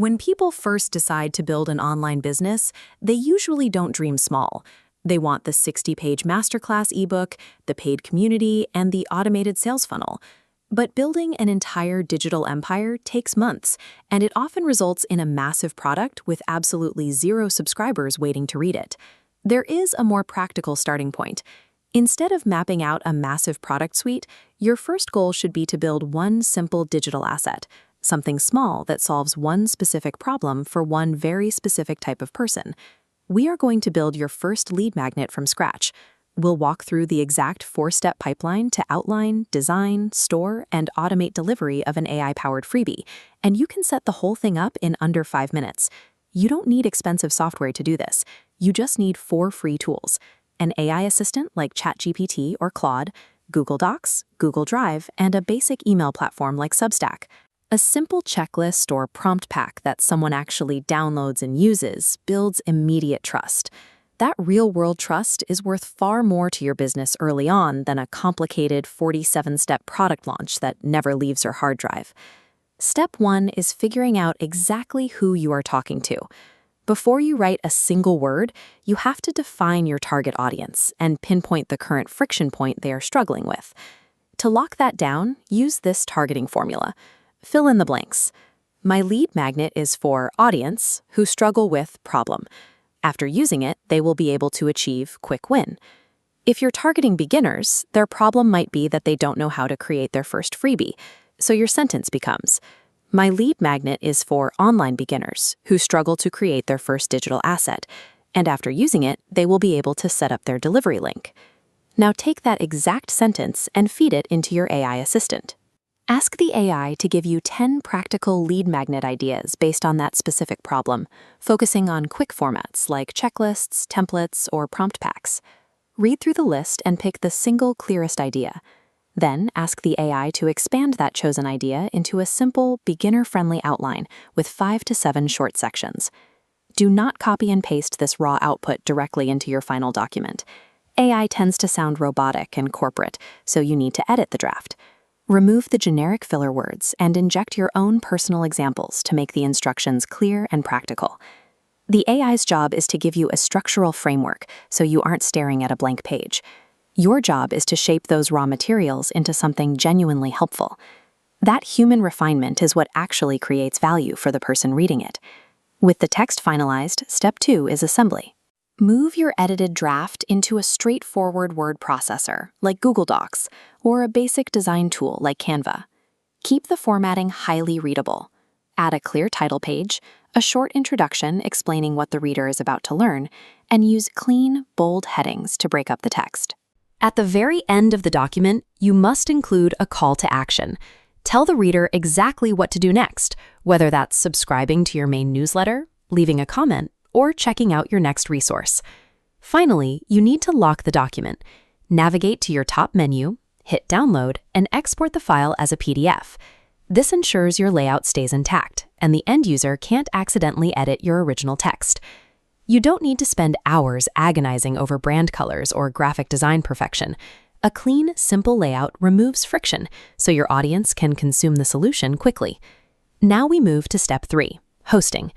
When people first decide to build an online business, they usually don't dream small. They want the 60-page masterclass ebook, the paid community, and the automated sales funnel. But building an entire digital empire takes months, and it often results in a massive product with absolutely zero subscribers waiting to read it. There is a more practical starting point. Instead of mapping out a massive product suite, your first goal should be to build one simple digital asset, something small that solves one specific problem for one very specific type of person. We are going to build your first lead magnet from scratch. We'll walk through the exact 4-step pipeline to outline, design, store, and automate delivery of an AI-powered freebie, and you can set the whole thing up in under 5 minutes. You don't need expensive software to do this. You just need 4 free tools: an AI assistant like ChatGPT or Claude, Google Docs, Google Drive, and a basic email platform like Substack. A simple checklist or prompt pack that someone actually downloads and uses builds immediate trust. That real-world trust is worth far more to your business early on than a complicated 47-step product launch that never leaves your hard drive. Step 1 is figuring out exactly who you are talking to. Before you write a single word, you have to define your target audience and pinpoint the current friction point they are struggling with. To lock that down, use this targeting formula. Fill in the blanks. My lead magnet is for audience who struggle with problem. After using it, they will be able to achieve quick win. If you're targeting beginners, their problem might be that they don't know how to create their first freebie. So your sentence becomes, my lead magnet is for online beginners who struggle to create their first digital asset. And after using it, they will be able to set up their delivery link. Now take that exact sentence and feed it into your AI assistant. Ask the AI to give you 10 practical lead magnet ideas based on that specific problem, focusing on quick formats like checklists, templates, or prompt packs. Read through the list and pick the single clearest idea. Then ask the AI to expand that chosen idea into a simple, beginner-friendly outline with 5 to 7 short sections. Do not copy and paste this raw output directly into your final document. AI tends to sound robotic and corporate, so you need to edit the draft. Remove the generic filler words and inject your own personal examples to make the instructions clear and practical. The AI's job is to give you a structural framework so you aren't staring at a blank page. Your job is to shape those raw materials into something genuinely helpful. That human refinement is what actually creates value for the person reading it. With the text finalized, step 2 is assembly. Move your edited draft into a straightforward word processor, like Google Docs, or a basic design tool like Canva. Keep the formatting highly readable. Add a clear title page, a short introduction explaining what the reader is about to learn, and use clean, bold headings to break up the text. At the very end of the document, you must include a call to action. Tell the reader exactly what to do next, whether that's subscribing to your main newsletter, leaving a comment, or checking out your next resource. Finally, you need to lock the document. Navigate to your top menu, hit download, and export the file as a PDF. This ensures your layout stays intact, and the end user can't accidentally edit your original text. You don't need to spend hours agonizing over brand colors or graphic design perfection. A clean, simple layout removes friction, so your audience can consume the solution quickly. Now we move to step 3, hosting.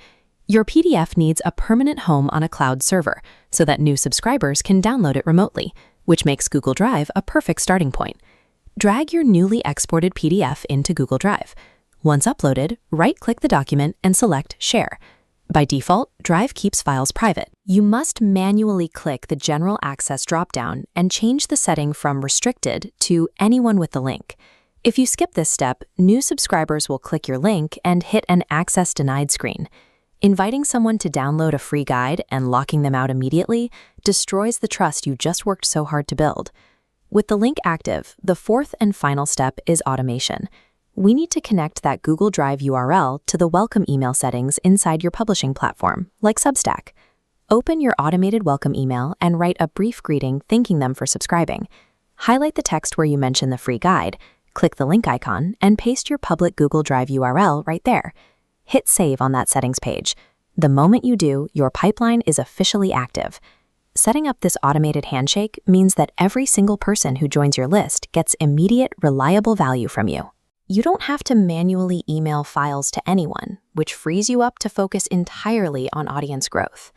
Your PDF needs a permanent home on a cloud server so that new subscribers can download it remotely, which makes Google Drive a perfect starting point. Drag your newly exported PDF into Google Drive. Once uploaded, right-click the document and select Share. By default, Drive keeps files private. You must manually click the General Access dropdown and change the setting from Restricted to Anyone with the link. If you skip this step, new subscribers will click your link and hit an Access Denied screen. Inviting someone to download a free guide and locking them out immediately destroys the trust you just worked so hard to build. With the link active, the 4th and final step is automation. We need to connect that Google Drive URL to the welcome email settings inside your publishing platform, like Substack. Open your automated welcome email and write a brief greeting thanking them for subscribing. Highlight the text where you mention the free guide, click the link icon, and paste your public Google Drive URL right there. Hit Save on that settings page. The moment you do, your pipeline is officially active. Setting up this automated handshake means that every single person who joins your list gets immediate, reliable value from you. You don't have to manually email files to anyone, which frees you up to focus entirely on audience growth.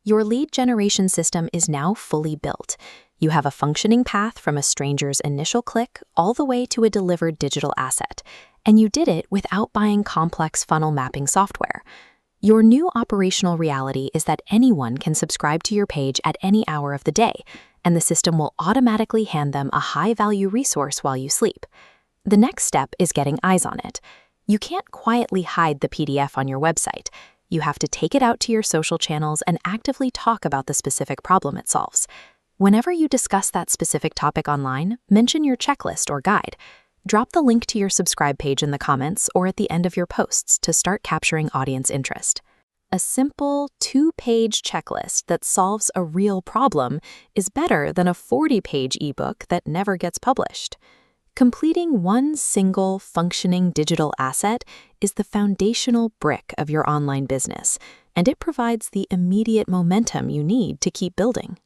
Your lead generation system is now fully built. You have a functioning path from a stranger's initial click all the way to a delivered digital asset, and you did it without buying complex funnel mapping software. Your new operational reality is that anyone can subscribe to your page at any hour of the day, and the system will automatically hand them a high-value resource while you sleep. The next step is getting eyes on it. You can't quietly hide the PDF on your website. You have to take it out to your social channels and actively talk about the specific problem it solves. Whenever you discuss that specific topic online, mention your checklist or guide. Drop the link to your subscribe page in the comments or at the end of your posts to start capturing audience interest. A simple 2-page checklist that solves a real problem is better than a 40-page ebook that never gets published. Completing one single functioning digital asset is the foundational brick of your online business, and it provides the immediate momentum you need to keep building.